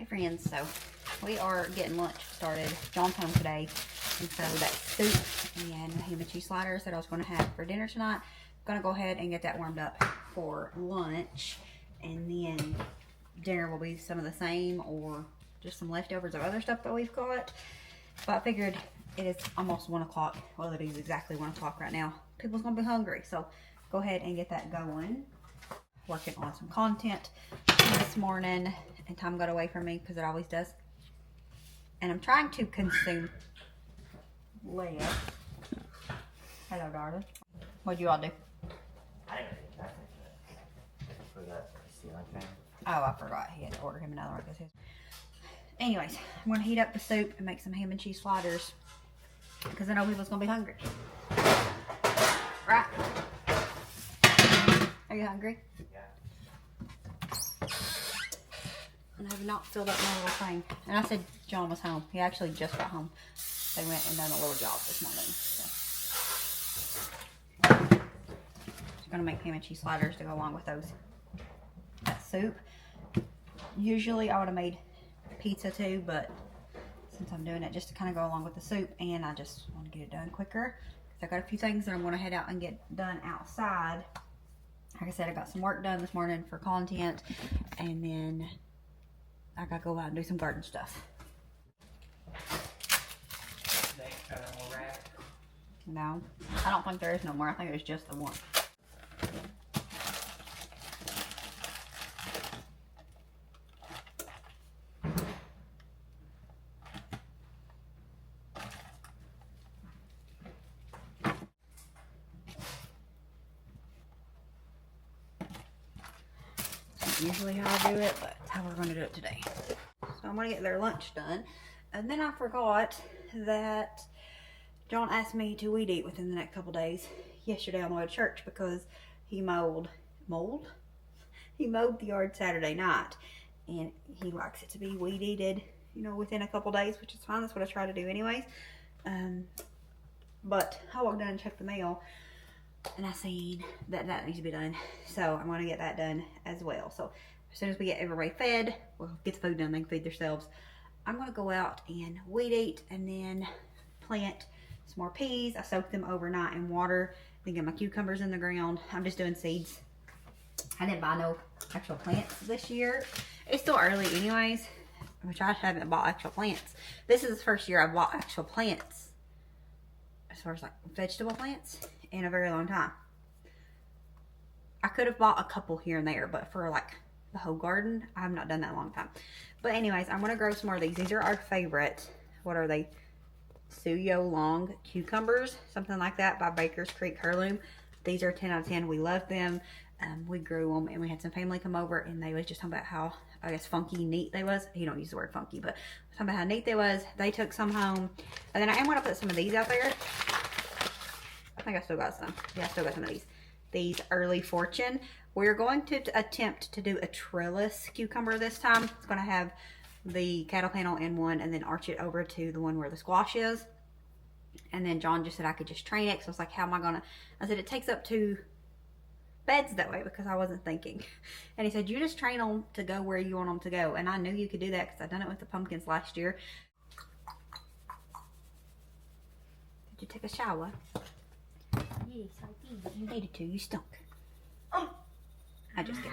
Hey friends, so we are getting lunch started. John's home today, and so that soup and ham and cheese sliders that I was going to have for dinner tonight, I'm going to go ahead and get that warmed up for lunch, and then dinner will be some of the same or just some leftovers of other stuff that we've got. But I figured it is almost 1 o'clock. Well, it is exactly 1 o'clock right now. People's going to be hungry, so go ahead and get that going. Working on some content this morning, and time got away from me because it always does. And I'm trying to consume less. Hello, darling. What'd you all do? I didn't think that for that ceiling fan. Oh, I forgot. He had to order him another one because his. Anyways, I'm going to heat up the soup and make some ham and cheese sliders because I know people's going to be hungry. Right? Are you hungry? Yeah. And I have not filled up my little thing. And I said John was home. He actually just got home. They went and done a little job this morning. So. I'm going to make ham and cheese sliders to go along with those. That soup. Usually I would have made pizza too, but since I'm doing it just to kind of go along with the soup, and I just want to get it done quicker. So I got a few things that I'm going to head out and get done outside. Like I said, I got some work done this morning for content, and then I gotta go out and do some garden stuff. More rat? No, I don't think there is no more. I think there's just the one. Usually how I do it, but it's how we're going to do it today. So I'm going to get their lunch done. And then I forgot that John asked me to weed eat within the next couple days yesterday on the way to church because he mowed the yard Saturday night, and he likes it to be weed eated, you know, within a couple days, which is fine. That's what I try to do anyways. But I walked down and checked the mail, and I seen that that needs to be done. So I'm going to get that done as well. So as soon as we get everybody fed, we'll get the food done, they can feed themselves. I'm going to go out and weed eat and then plant some more peas. I soaked them overnight in water. Then get my cucumbers in the ground. I'm just doing seeds. I didn't buy no actual plants this year. It's still early anyways, which I haven't bought actual plants. This is the first year I've bought actual plants, as far as like vegetable plants, in a very long time. I could have bought a couple here and there, but for like the whole garden, I have not done that in a long time. But anyways, I'm gonna grow some more of these. These are our favorite. What are they? ℂ𝕠𝕟 cucumbers, something like that, by Baker's Creek Heirloom. These are 10 out of 10. We love them. We grew them, and we had some family come over, and they was just talking about how, I guess, funky neat they was. He don't use the word funky, but talking about how neat they was. They took some home, and then I am gonna put some of these out there. I think I still got some. Yeah, I still got some of these. These Early Fortune. We're going to attempt to do a trellis cucumber this time. It's going to have the cattle panel in one and then arch it over to the one where the squash is. And then John just said I could just train it. So I was like, how am I going to? I said, it takes up 2 beds that way because I wasn't thinking. And he said, you just train them to go where you want them to go. And I knew you could do that because I done it with the pumpkins last year. Did you take a shower? Yes, I did. You needed to. You stunk. Oh. I just did.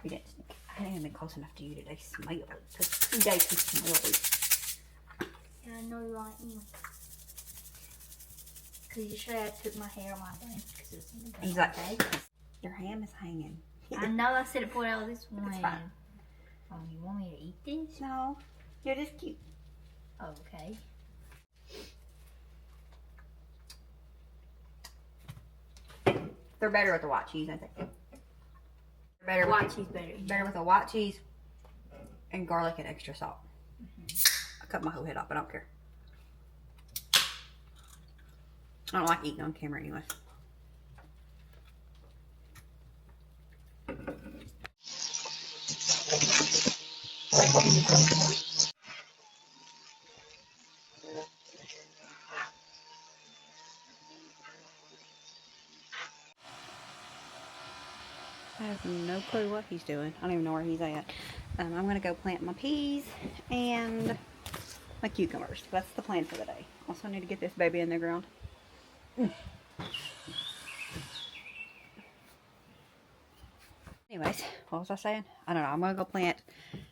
You didn't stink. I haven't even been close enough to you today. Smell it. Because 2 days to smell it. Yeah, I know you're right. Because you should have took my hair like that. Because it's in the He's like, hey, your ham is hanging. I know I said it for all this morning. It's fine. Oh, you want me to eat this? No. You're just cute. Okay. They're better with the white cheese, I think. They're better White with cheese better. better with a white cheese and garlic and extra salt. I cut my whole head off, but I don't care. I don't like eating on camera anyway. no clue what he's doing. I don't even know where he's at. I'm going to go plant my peas and my cucumbers. That's the plan for the day. Also, I need to get this baby in the ground. Anyways, what was I saying? I don't know. I'm going to go plant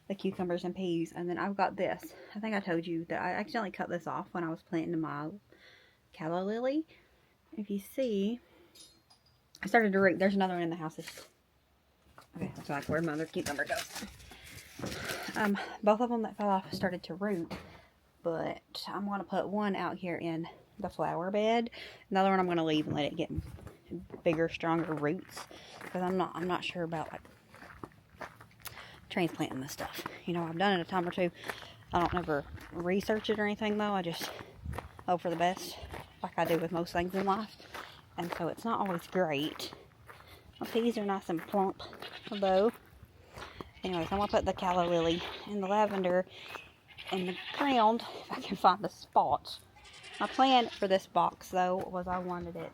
the cucumbers and peas. And then I've got this. I think I told you that I accidentally cut this off when I was planting my calla lily. If you see, I started to root. There's another one in the house. Okay, that's like where my other cucumber goes. Both of them that fell off started to root. But I'm going to put one out here in the flower bed. Another one I'm going to leave and let it get bigger, stronger roots. Because I'm not sure about like transplanting this stuff. You know, I've done it a time or two. I don't ever research it or anything though. I just hope for the best, like I do with most things in life. And so it's not always great. My peas are nice and plump though. Anyways, I'm gonna put the calla lily and the lavender in the ground if I can find a spot. My plan for this box though was I wanted it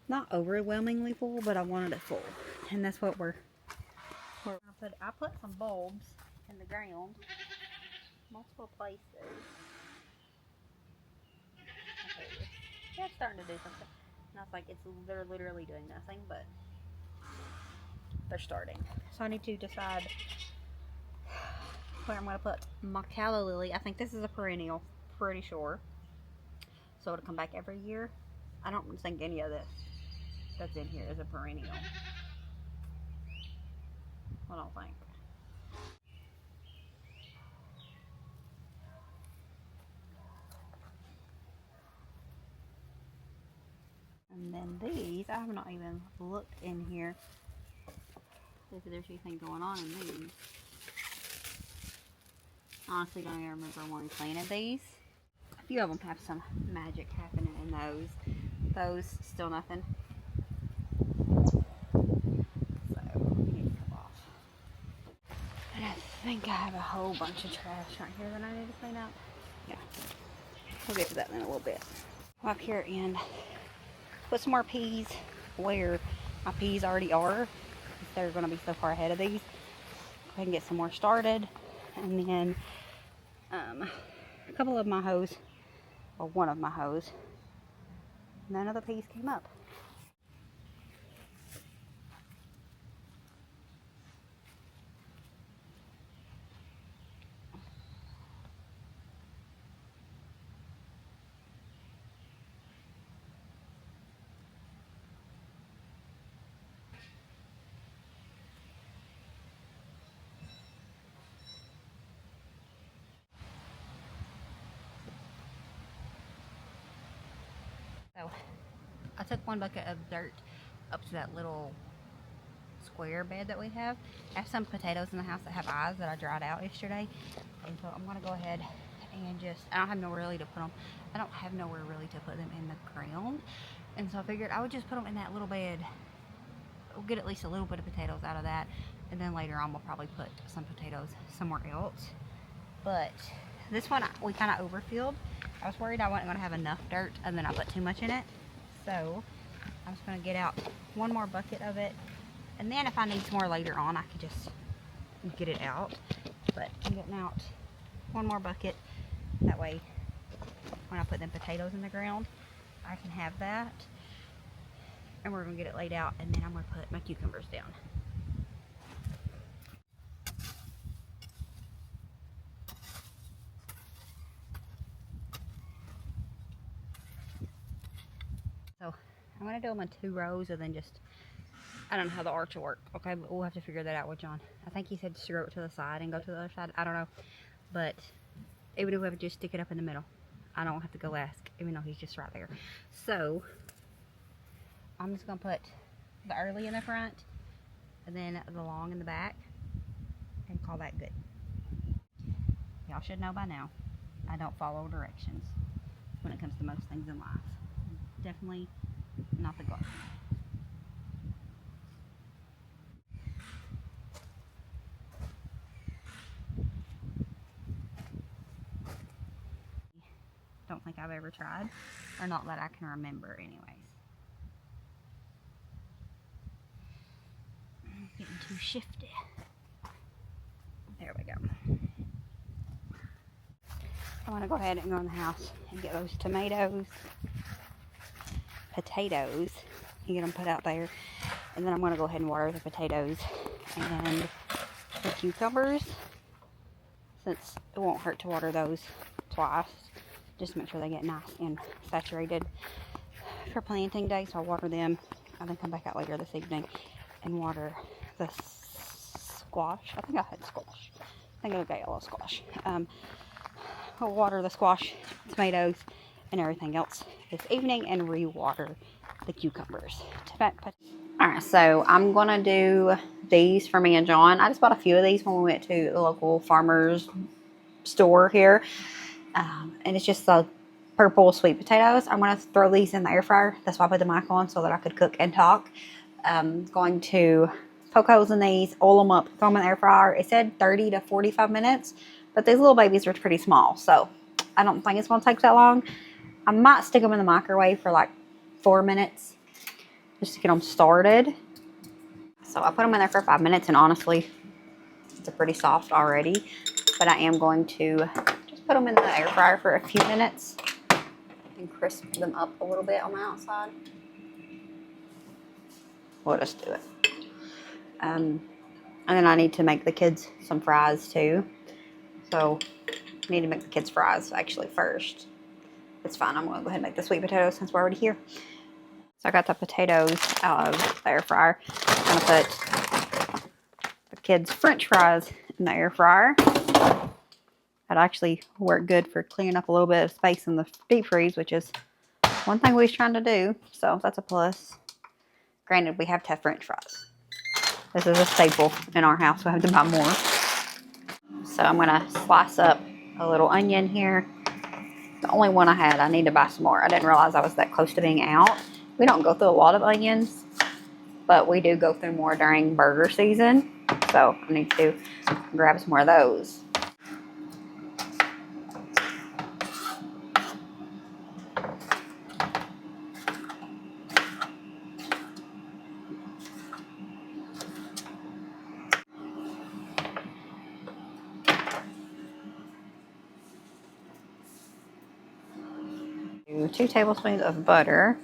not overwhelmingly full, but I wanted it full, and that's what I put some bulbs in the ground, multiple places. Okay, yeah, it's starting to do something. And I was like, they're literally doing nothing, but they're starting. So I need to decide where I'm going to put my calla lily. I think this is a perennial, pretty sure. So it'll come back every year. I don't think any of this that's in here is a perennial. I don't think. And then these, I have not even looked in here if there's anything going on in these. Honestly, don't even remember when we planted these. A few of them have some magic happening in those. Those, still nothing. So, we need to come off. And I think I have a whole bunch of trash right here that I need to clean up. Yeah, we'll get to that in a little bit. Up here and put some more peas where my peas already are. They're going to be so far ahead of these. Go ahead and get some more started. And then a couple of my hoes, or one of my hoes, none of the peas came up. So I took one bucket of dirt up to that little square bed that we have. I have some potatoes in the house that have eyes that I dried out yesterday, and so I'm gonna go ahead and I don't have nowhere really to put them. I don't have nowhere really to put them in the ground, and so I figured I would just put them in that little bed. We'll get at least a little bit of potatoes out of that, and then later on we'll probably put some potatoes somewhere else. But this one we kind of overfilled. I was worried I wasn't going to have enough dirt and then I put too much in it. So I'm just going to get out one more bucket of it. And then if I need some more later on, I can just get it out. But I'm getting out one more bucket. That way, when I put them potatoes in the ground, I can have that. And we're going to get it laid out. And then I'm going to put my cucumbers down. So I'm going to do them in 2 rows and then just, I don't know how the arch will work, okay, but we'll have to figure that out with John. I think he said just go to the side and go to the other side. I don't know, but even if we have to just stick it up in the middle, I don't have to go ask, even though he's just right there. So I'm just going to put the early in the front and then the long in the back and call that good. Y'all should know by now, I don't follow directions when it comes to most things in life. Definitely not the garden. Don't think I've ever tried, or not that I can remember anyways. Getting too shifty. There we go. I want to go ahead and go in the house and get those tomatoes, potatoes, and get them put out there. And then I'm going to go ahead and water the potatoes and the cucumbers, since it won't hurt to water those twice. Just make sure they get nice and saturated for planting day. So I'll water them. I'll then come back out later this evening and water the squash. I think I had squash. I think I got yellow squash. I'll water the squash, tomatoes, and everything else this evening and re-water the cucumbers. Alright, so I'm going to do these for me and John. I just bought a few of these when we went to the local farmer's store here. And it's just the purple sweet potatoes. I'm going to throw these in the air fryer. That's why I put the mic on, so that I could cook and talk. Going to poke holes in these, oil them up, throw them in the air fryer. It said 30 to 45 minutes, but these little babies are pretty small, so I don't think it's going to take that long. I might stick them in the microwave for like 4 minutes just to get them started. So I put them in there for 5 minutes, and honestly, it's pretty soft already. But I am going to just put them in the air fryer for a few minutes and crisp them up a little bit on the outside. We'll just do it. And then I need to make the kids some fries too. So I need to make the kids fries actually first. It's fine. I'm going to go ahead and make the sweet potatoes since we're already here. So I got the potatoes out of the air fryer. I'm going to put the kids' French fries in the air fryer. That actually worked good for cleaning up a little bit of space in the deep freeze, which is one thing we was trying to do. So that's a plus. Granted, we have to have French fries. This is a staple in our house. We have to buy more. So I'm going to slice up a little onion here. The only one I had. I need to buy some more. I didn't realize I was that close to being out. We don't go through a lot of onions, but we do go through more during burger season. So I need to grab some more of those. Do 2 tablespoons of butter.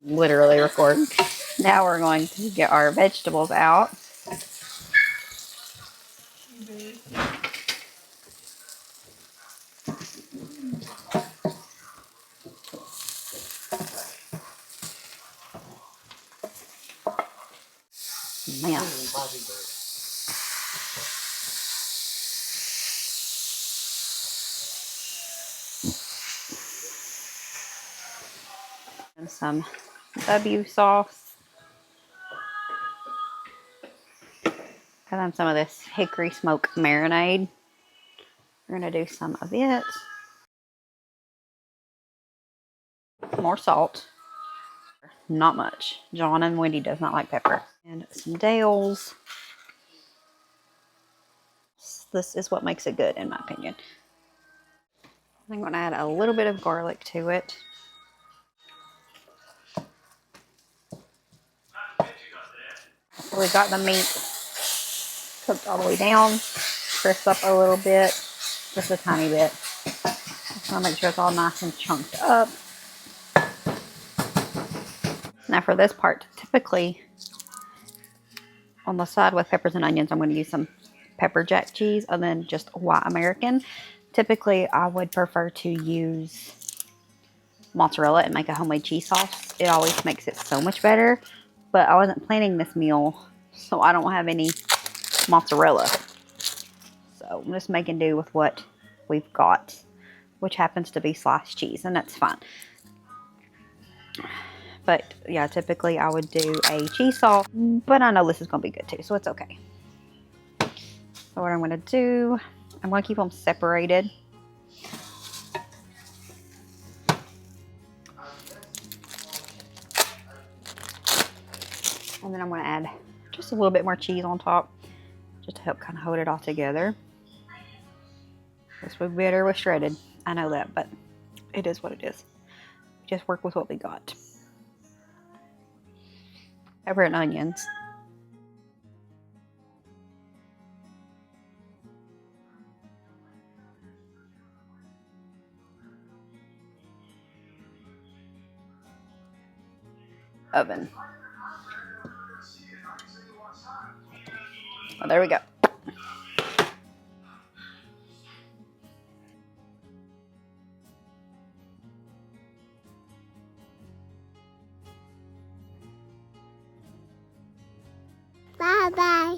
Literally recording. Now we're going to get our vegetables out. Man. And some W sauce. And then some of this hickory smoke marinade. We're going to do some of it. More salt. Not much. John and Wendy does not like pepper. And some Dale's. This is what makes it good, in my opinion. I'm going to add a little bit of garlic to it. So we've got the meat cooked all the way down. Crisp up a little bit. Just a tiny bit. Just want to make sure it's all nice and chunked up. Now for this part, typically on the side with peppers and onions, I'm going to use some pepper jack cheese and then just white American. Typically, I would prefer to use mozzarella and make a homemade cheese sauce. It always makes it so much better. But I wasn't planning this meal, so I don't have any mozzarella. So I'm just making do with what we've got, which happens to be sliced cheese, and that's fine. But yeah, typically I would do a cheese sauce, but I know this is going to be good too, so it's okay. So what I'm going to do, I'm going to keep them separated. And then I'm going to add just a little bit more cheese on top, just to help kind of hold it all together. This would be better with shredded. I know that, but it is what it is. Just work with what we got. Pepper and onions. Oven. Well, there we go. Bye bye.